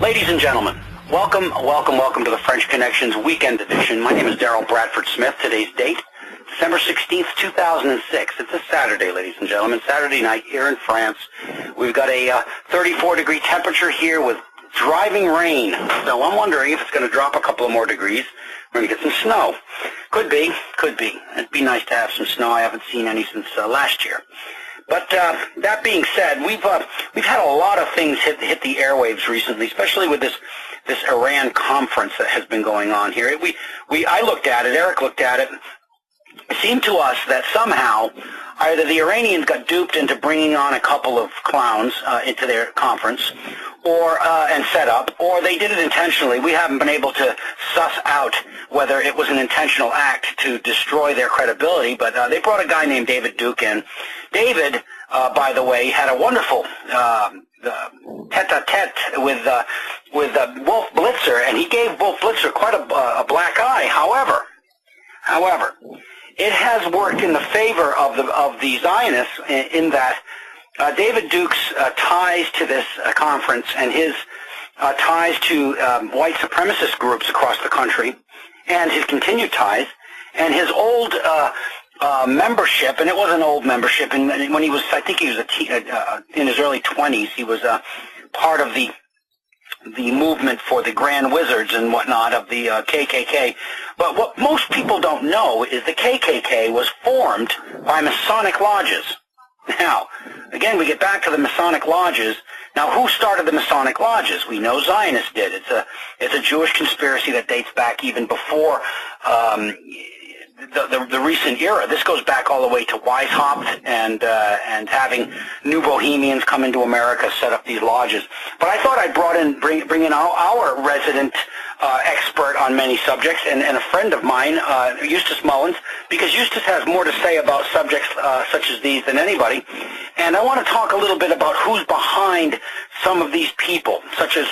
Ladies and gentlemen, welcome to the French Connections Weekend Edition. My name is Daryl Bradford Smith. Today's date, December 16th, 2006. It's a Saturday, ladies and gentlemen, Saturday night here in France. We've got a 34-degree temperature here with driving rain. So I'm wondering if it's going to drop a couple of more degrees. We're going to get some snow. Could be. It'd be nice to have some snow. I haven't seen any since last year. But that being said, we've had a lot of things hit the airwaves recently, especially with this Iran conference that has been going on here. I looked at it, Eric looked at it. It seemed to us that somehow either the Iranians got duped into bringing on a couple of clowns into their conference, and set up, or they did it intentionally. We haven't been able to suss out whether it was an intentional act to destroy their credibility, but they brought a guy named David Duke in. David, by the way, had a wonderful tete-a-tete with Wolf Blitzer, and he gave Wolf Blitzer quite a black eye. However, it has worked in the favor of the Zionists in that David Duke's ties to this conference and his ties to white supremacist groups across the country, and his continued ties, and his old membership, and it was an old membership, and when he was, I think he was in his early 20s, he was part of the movement for the Grand Wizards and whatnot of the KKK. But what most people don't know is the KKK was formed by Masonic lodges. Now, again, we get back to the Masonic lodges. Now, who started the Masonic lodges? We know Zionists did. It's a Jewish conspiracy that dates back even before the recent era. This goes back all the way to Weishaupt and having New Bohemians come into America, set up these lodges. But I thought I'd bring in our resident expert on many subjects and a friend of mine, Eustace Mullins, because Eustace has more to say about subjects such as these than anybody. And I want to talk a little bit about who's behind some of these people, such as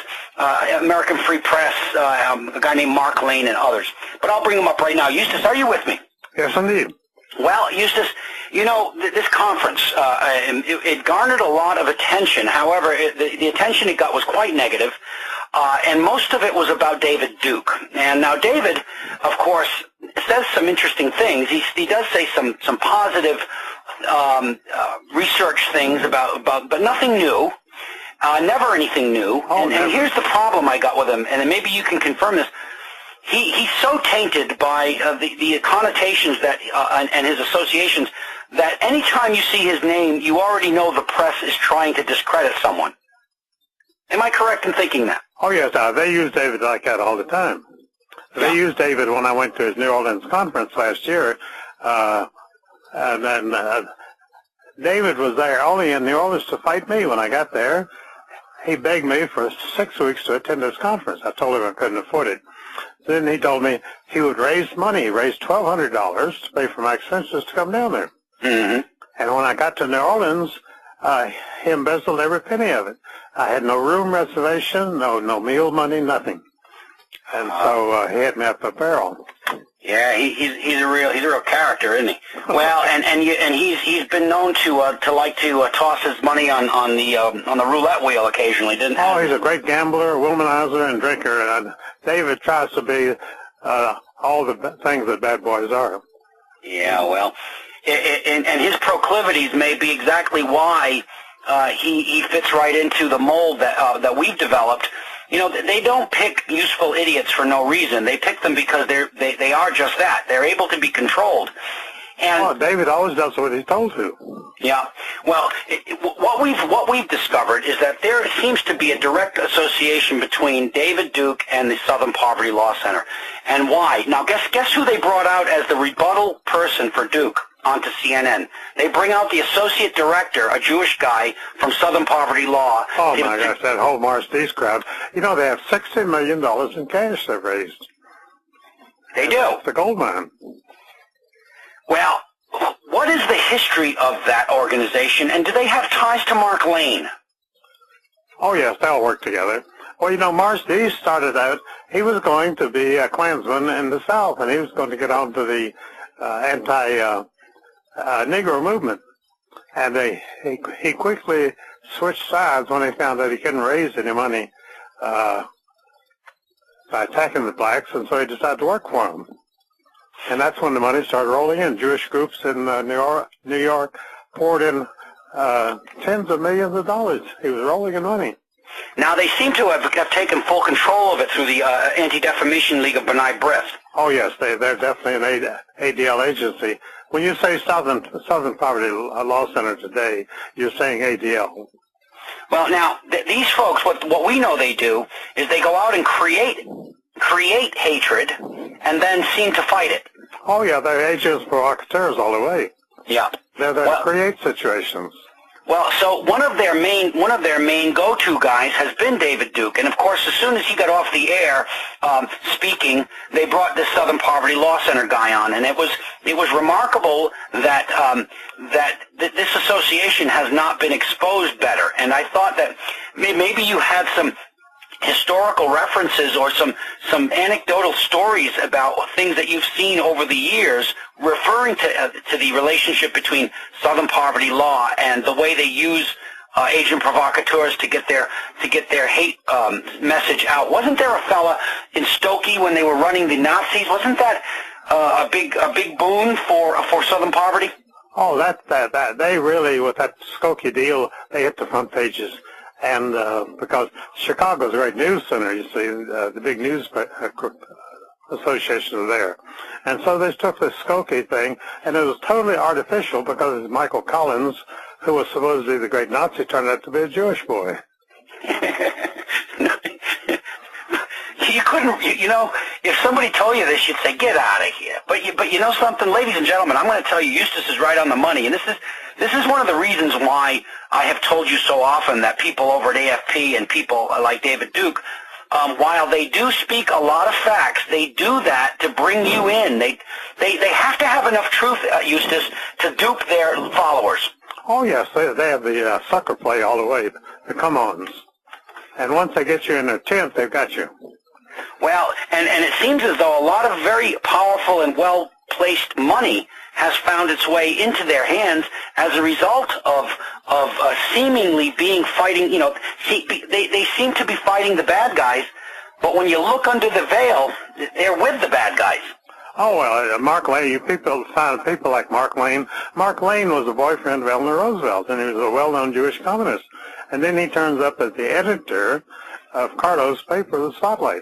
American Free Press, a guy named Mark Lane, and others. But I'll bring them up right now. Eustace, are you with me? Yes, indeed. Well, Eustace, you know, this conference, it garnered a lot of attention. However, the attention it got was quite negative, and most of it was about David Duke. And now David, of course, says some interesting things. He does say some positive research things about, but nothing new. Never anything new. And here's the problem I got with him, and maybe you can confirm this. He's so tainted by the connotations that and his associations that anytime you see his name, you already know the press is trying to discredit someone. Am I correct in thinking that? Oh, yes. They use David like that all the time. They used David when I went to his New Orleans conference last year. And then David was there only in New Orleans to fight me when I got there. He begged me for 6 weeks to attend this conference. I told him I couldn't afford it. Then he told me he would raise money. He raised $1,200 to pay for my expenses to come down there. Mm-hmm. And when I got to New Orleans, he embezzled every penny of it. I had no room reservation, no meal money, nothing. And so he had me up a barrel. Yeah, he's a real character, isn't he? Well, and he's been known to like to toss his money on the roulette wheel occasionally, didn't he? Oh, he's a great gambler, womanizer, and drinker. And David tries to be all the things that bad boys are. Yeah, well, and his proclivities may be exactly why he fits right into the mold that we've developed. You know, they don't pick useful idiots for no reason. They pick them because they are just that. They're able to be controlled. And David always does what he's told to. Yeah. Well, what we've discovered is that there seems to be a direct association between David Duke and the Southern Poverty Law Center. And why? Now, guess who they brought out as the rebuttal person for Duke onto CNN? They bring out the associate director, a Jewish guy from Southern Poverty Law. Oh, my gosh, that whole Morris Dees crowd. You know, they have $60 million in cash they've raised. They do. It's a gold mine. Well, what is the history of that organization, and do they have ties to Mark Lane? Oh, yes, they'll work together. Well, you know, Morris Dees started out, he was going to be a Klansman in the South, and he was going to get on to the anti-Negro movement. And he quickly switched sides when he found that he couldn't raise any money by attacking the blacks, and so he decided to work for them. And that's when the money started rolling in. Jewish groups in New York poured in tens of millions of dollars. He was rolling in money. Now, they seem to have taken full control of it through the Anti-Defamation League of B'nai B'rith. Oh, yes, they're definitely an ADL agency. When you say Southern Poverty Law Center today, you're saying ADL. Well, now, these folks, what we know they do is they go out and create hatred and then seem to fight it. Oh, yeah, they're agents provocateurs all the way. Yeah. They're there to create situations. Well, so one of their main go-to guys has been David Duke, and of course, as soon as he got off the air speaking, they brought this Southern Poverty Law Center guy on, and it was remarkable that this association has not been exposed better. And I thought that maybe you had some historical references or some anecdotal stories about things that you've seen over the years referring to the relationship between Southern Poverty Law and the way they use agent provocateurs to get their hate message out. Wasn't there a fella in Stokey when they were running the Nazis? Wasn't that a big boon for Southern Poverty? Oh, that they really, with that Skokie deal, they hit the front pages. And because Chicago's a great news center, you see, the big news associations are there. And so they took this Skokie thing, and it was totally artificial because Michael Collins, who was supposed to be the great Nazi, turned out to be a Jewish boy. You couldn't, if somebody told you this, you'd say, get out of here. But you know something, ladies and gentlemen, I'm going to tell you, Eustace is right on the money. And this is one of the reasons why I have told you so often that people over at AFP and people like David Duke, while they do speak a lot of facts, they do that to bring you in. They have to have enough truth, Eustace, to dupe their followers. Oh, yes, they have the sucker play all the way, the come-ons. And once they get you in their tent, they've got you. Well, and it seems as though a lot of very powerful and well-placed money has found its way into their hands as a result of seemingly being fighting, they seem to be fighting the bad guys, but when you look under the veil, they're with the bad guys. Oh, well, Mark Lane, you found people like Mark Lane. Mark Lane was a boyfriend of Eleanor Roosevelt, and he was a well-known Jewish communist. And then he turns up as the editor of Cardo's paper, The Spotlight.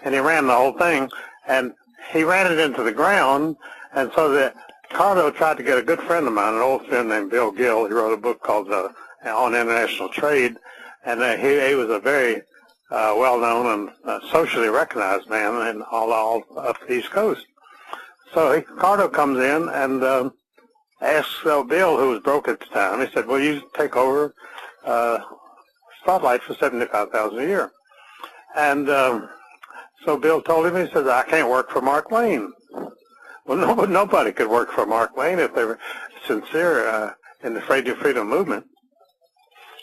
And he ran the whole thing, and he ran it into the ground, and so that Cardo tried to get a good friend of mine, an old friend named Bill Gill. He wrote a book called On International Trade, and he was a very well-known and socially recognized man in all up the East Coast. So Cardo comes in and asks Bill, who was broke at the time, he said, "Will you take over Spotlight for $75,000 a year?" And so Bill told him, he said, "I can't work for Mark Lane." Well, nobody could work for Mark Lane if they were sincere in the freedom movement.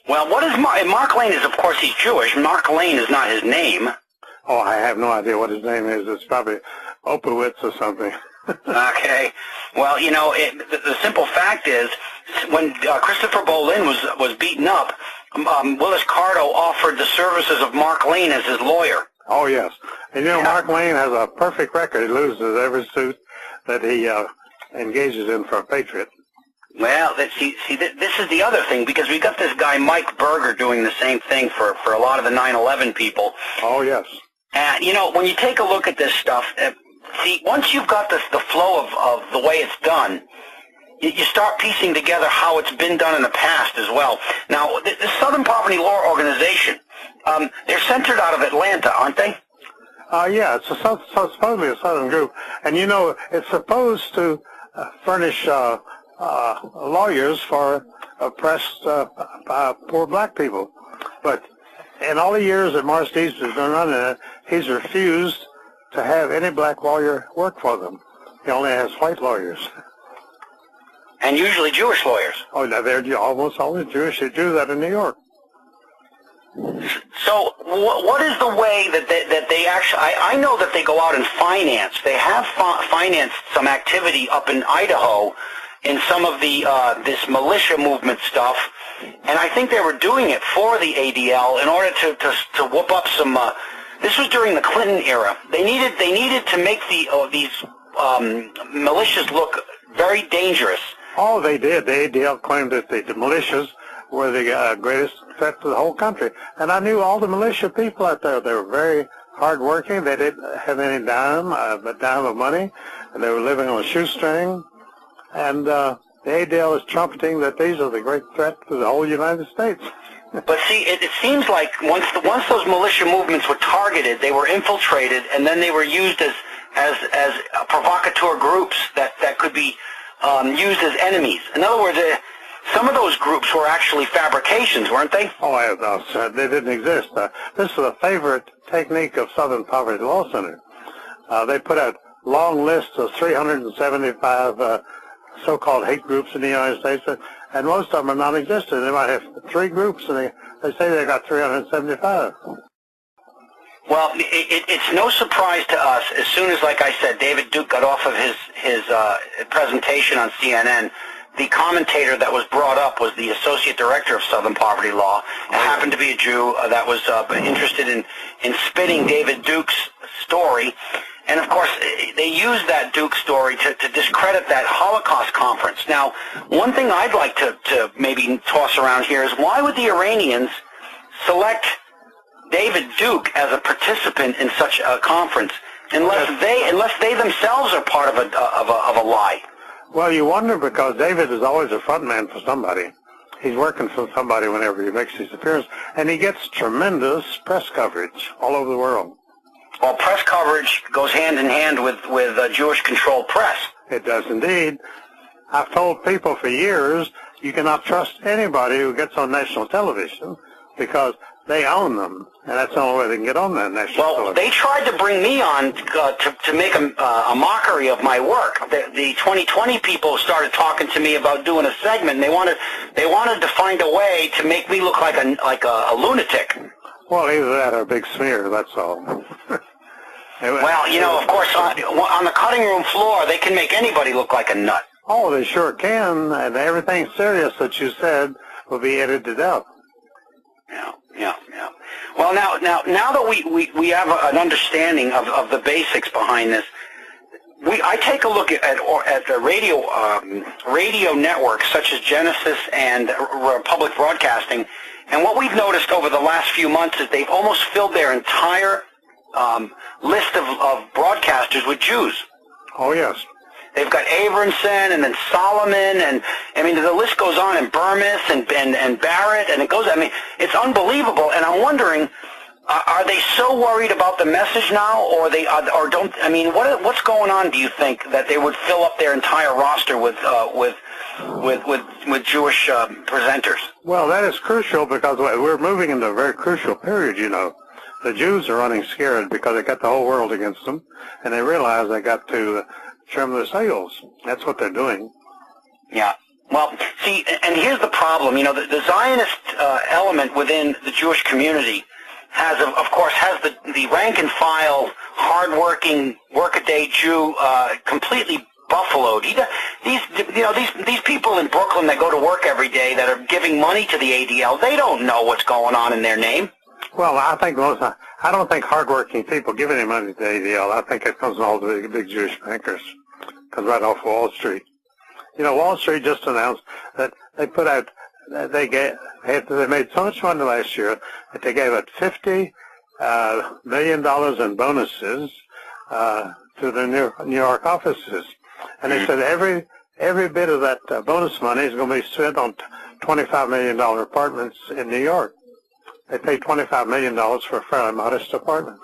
Well, what is Mark Lane is, of course, he's Jewish. Mark Lane is not his name. Oh, I have no idea what his name is. It's probably Opowitz or something. Okay. Well, the simple fact is, when Christopher Bolin was beaten up, Willis Cardo offered the services of Mark Lane as his lawyer. Oh, yes. And Mark Lane has a perfect record. He loses every suit that he engages in for a patriot. Well, see, this is the other thing, because we got this guy Mike Berger doing the same thing for a lot of the 9/11 people. Oh, yes. And, when you take a look at this stuff, see, once you've got the flow of the way it's done, you start piecing together how it's been done in the past as well. Now, the Southern Poverty Law Organization, they're centered out of Atlanta, aren't they? Yeah, it's supposedly a Southern group. And, it's supposed to furnish lawyers for oppressed poor black people. But in all the years that Morris Dees has been running it, he's refused to have any black lawyer work for them. He only has white lawyers. And usually Jewish lawyers. Oh, no, they're almost always Jewish. They do that in New York. So what is the way that they actually, I know that they go out and finance. They have financed some activity up in Idaho in some of the this militia movement stuff and I think they were doing it for the ADL in order to whoop up some. This was during the Clinton era. They needed to make these militias look very dangerous. Oh, they did. The ADL claimed that the militias were the greatest threat to the whole country. And I knew all the militia people out there. They were very hardworking. They didn't have any dime of money, and they were living on a shoestring. And the ADL is trumpeting that these are the great threat to the whole United States. But see, it seems like once those militia movements were targeted, they were infiltrated, and then they were used as provocateur groups that could be used as enemies. In other words, some of those groups were actually fabrications, weren't they? Oh, no, they didn't exist. This is a favorite technique of Southern Poverty Law Center. They put out long lists of 375 so-called hate groups in the United States, and most of them are non-existent. They might have 3 groups, and they say they got 375. Well, it's no surprise to us, as soon as, like I said, David Duke got off of his presentation on CNN, the commentator that was brought up was the Associate Director of Southern Poverty Law. It happened to be a Jew that was interested in spinning David Duke's story. And, of course, they used that Duke story to discredit that Holocaust conference. Now, one thing I'd like to maybe toss around here is why would the Iranians select David Duke as a participant in such a conference unless they themselves are part of a lie? Well, you wonder because David is always a front man for somebody. He's working for somebody whenever he makes his appearance, and he gets tremendous press coverage all over the world. Well, press coverage goes hand in hand with Jewish-controlled press. It does indeed. I've told people for years you cannot trust anybody who gets on national television because they own them, and that's the only way they can get on that national television. Well, they tried to bring me on to make a mockery of my work. The 2020 people started talking to me about doing a segment, and they wanted to find a way to make me look like a lunatic. Well, either that or a big smear, that's all. Well, you know, of course, on the cutting room floor, they can make anybody look like a nut. Oh, they sure can, and everything serious that you said will be edited out. Yeah. Well, now that we have an understanding of the basics behind this, I take a look at the radio networks such as Genesis and Public Broadcasting, and what we've noticed over the last few months is they've almost filled their entire list of broadcasters with Jews. Oh, yes. They've got Abramson and then Solomon, and I mean the list goes on, and Burmis and Barrett, and it goes. I mean, it's unbelievable. And I'm wondering, are they so worried about the message now, or don't? I mean, what's going on? Do you think that they would fill up their entire roster with Jewish presenters? Well, that is crucial because we're moving into a very crucial period. You know, the Jews are running scared because they got the whole world against them, and they realize they got to trim their sails. That's what they're doing. Yeah. Well, see, and here's the problem. You know, the Zionist element within the Jewish community has the rank and file, hardworking, workaday Jew completely buffaloed. These people in Brooklyn that go to work every day that are giving money to the ADL, they don't know what's going on in their name. Well, I don't think hardworking people give any money to the ADL. I think it comes from all the big Jewish bankers. Comes right off Wall Street. You know, Wall Street just announced that they put out, they made so much money last year that they gave out $50 million in bonuses to the New York offices. And they said every bit of that bonus money is going to be spent on $25 million apartments in New York. They paid $25 million for a fairly modest apartment.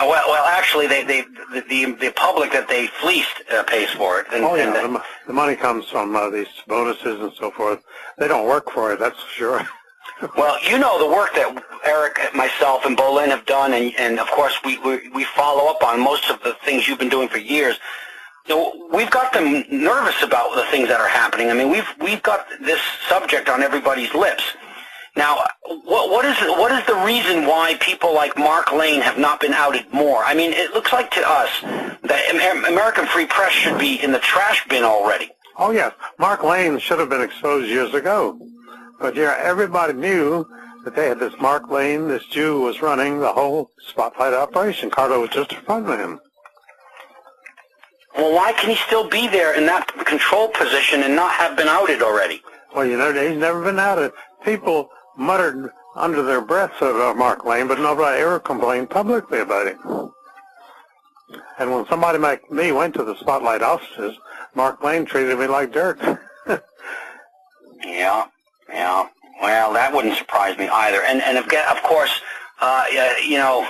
Well, actually, the public that they fleeced pays for it. The money comes from these bonuses and so forth. They don't work for it, that's for sure. Well, you know the work that Eric, myself, and Bolin have done, and of course we follow up on most of the things you've been doing for years. You know, we've got them nervous about the things that are happening. I mean, we've got this subject on everybody's lips. Now, what is the reason why people like Mark Lane have not been outed more? I mean, it looks like to us that American Free Press should be in the trash bin already. Oh, yes. Mark Lane should have been exposed years ago. But yeah, everybody knew that they had this Mark Lane, this Jew, was running the whole Spotlight operation. Carter was just in front of him. Well, why can he still be there in that control position and not have been outed already? Well, you know, he's never been outed. People muttered under their breaths about Mark Lane, but nobody ever complained publicly about it. And when somebody like me went to the Spotlight offices, Mark Lane treated me like dirt. Yeah. Well, that wouldn't surprise me either. And of course, you know,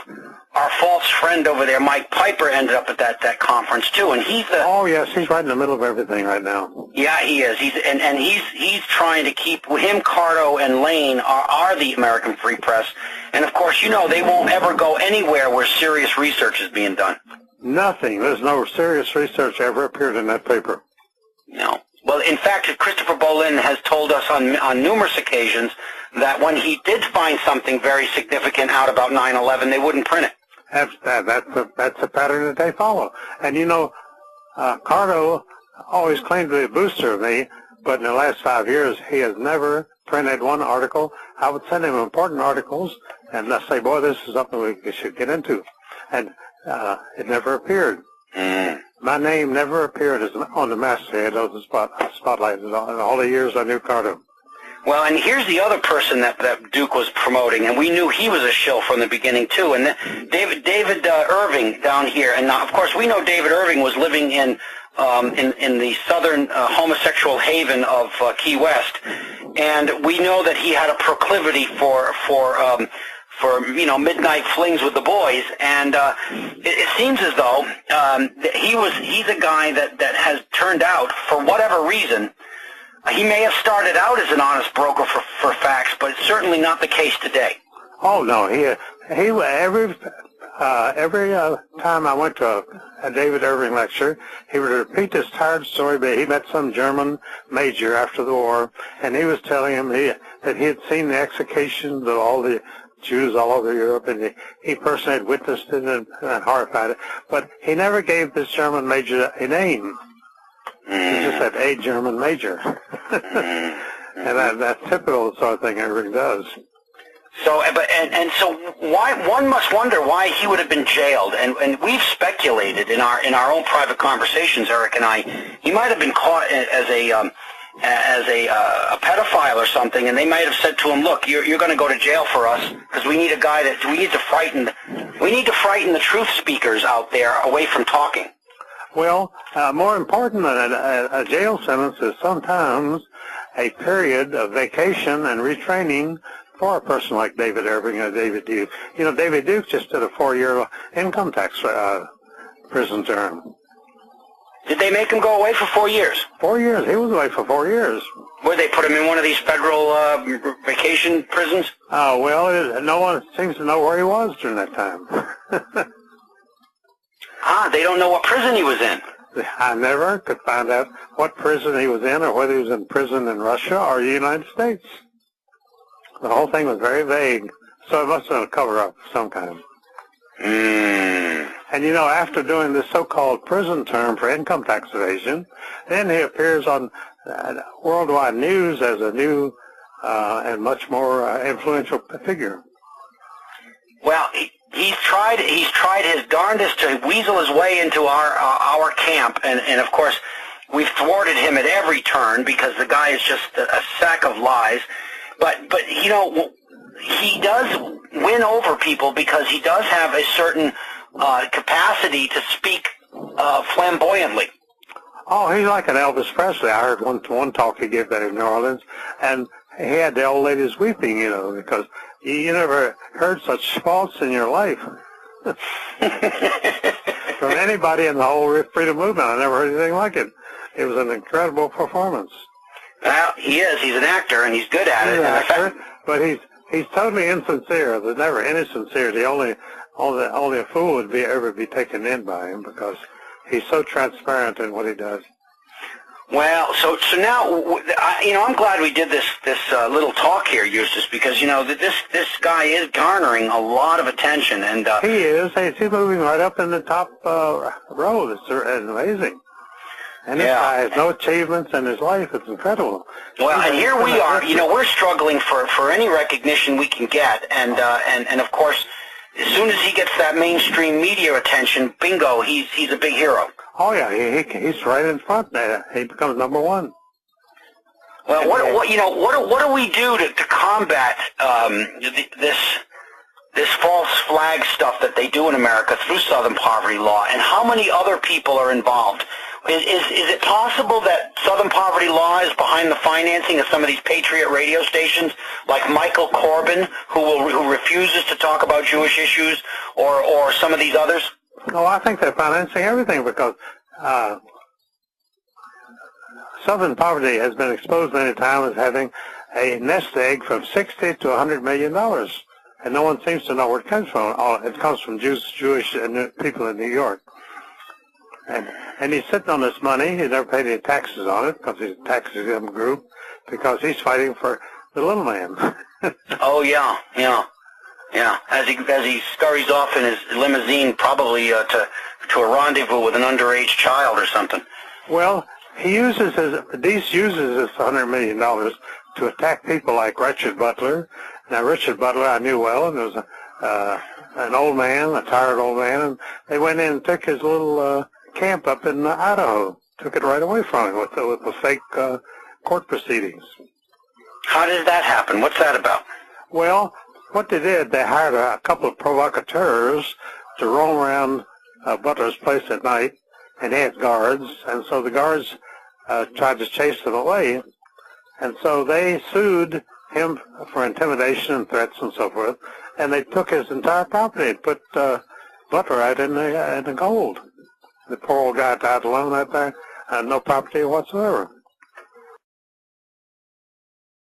our false friend over there, Mike Piper, ended up at that conference too, and he's the... Oh yes, he's right in the middle of everything right now. Yeah, he is. He's trying to keep him. Carto and Lane are the American Free Press, and of course, you know, they won't ever go anywhere where serious research is being done. Nothing. There's no serious research ever appeared in that paper. No. Well, in fact, Christopher Bolin has told us on numerous occasions that when he did find something very significant out about 9/11, they wouldn't print it. That's a pattern that they follow. And you know, Carto always claimed to be a booster of me, but in the last 5 years, he has never printed one article. I would send him important articles, and I say, boy, this is something we should get into. And it never appeared. My name never appeared on the masthead of the Spotlight in all the years I knew Carto. Well, and here's the other person that Duke was promoting, and we knew he was a shill from the beginning too. And David Irving down here, and of course we know David Irving was living in the southern homosexual haven of Key West, and we know that he had a proclivity for you know, midnight flings with the boys, and it seems as though he's a guy that has turned out, for whatever reason, he may have started out as an honest broker for facts, but it's certainly not the case today. Oh no, every time I went to a David Irving lecture, he would repeat this tired story, but he met some German major after the war, and he was telling him that he had seen the executions of all the Jews all over Europe, and he personally had witnessed it and horrified it. But he never gave this German major a name. He just said a German major. And that's typical of the sort of thing Irving does. So, so why one must wonder why he would have been jailed, and we've speculated in our own private conversations, Eric and I, he might have been caught as a pedophile or something, and they might have said to him, "Look, you're going to go to jail for us because we need a guy we need to frighten the truth speakers out there away from talking." Well, more important than a jail sentence is sometimes a period of vacation and retraining for a person like David Irving or David Duke. You know, David Duke just did a 4-year income tax prison term. Did they make him go away for 4 years? 4 years. He was away for 4 years. Where they put him in one of these federal vacation prisons? Oh, well, no one seems to know where he was during that time. They don't know what prison he was in. I never could find out what prison he was in or whether he was in prison in Russia or the United States. The whole thing was very vague, so it must have been a cover-up of some kind. And you know, after doing this so-called prison term for income tax evasion, then he appears on worldwide news as a new and much more influential figure. Well, he's tried his darndest to weasel his way into our camp, and of course we've thwarted him at every turn because the guy is just a sack of lies. But you know, he does win over people because he does have a certain capacity to speak flamboyantly. Oh, he's like an Elvis Presley. I heard one talk he gave that in New Orleans, and he had the old ladies weeping, you know, because you never heard such faults in your life from anybody in the whole freedom movement. I never heard anything like it. It was an incredible performance. Well, he is. He's an actor, and he's good at it. He's an actor, but he's totally insincere. There's never any sincerity. Only a fool would ever be taken in by him because he's so transparent in what he does. Well, so now, you know, I'm glad we did this little talk here, Eustace, because, you know, this guy is garnering a lot of attention, and he is. He's moving right up in the top row. It's amazing. And this guy has no achievements in his life. It's incredible. Well, and here we are. You know, we're struggling for any recognition we can get, and of course, as soon as he gets that mainstream media attention, bingo, he's a big hero. Oh yeah, he's right in front there. He becomes number one. Well, what do we do to combat this false flag stuff that they do in America through Southern poverty law, and how many other people are involved? Is it possible that Southern poverty law is behind the financing of some of these patriot radio stations, like Michael Corbin, who refuses to talk about Jewish issues, or some of these others? No, I think they're financing everything because Southern poverty has been exposed many times as having a nest egg from $60 to $100 million, and no one seems to know where it comes from. It comes from Jewish people in New York. And he's sitting on this money. He never paid any taxes on it because he's a tax-exempt group, because he's fighting for the little man. Oh, yeah. As he scurries off in his limousine, probably to a rendezvous with an underage child or something. Well, he uses this $100 million to attack people like Richard Butler. Now, Richard Butler I knew well, and there was an old man, a tired old man, and they went in and took his little camp up in Idaho, took it right away from him with the fake court proceedings. How did that happen? What's that about? Well, what they did, they hired a couple of provocateurs to roam around Butler's place at night, and he had guards, and so the guards tried to chase them away, and so they sued him for intimidation and threats and so forth, and they took his entire property and put Butler out in the gold. The poor old guy died alone out there, no property whatsoever.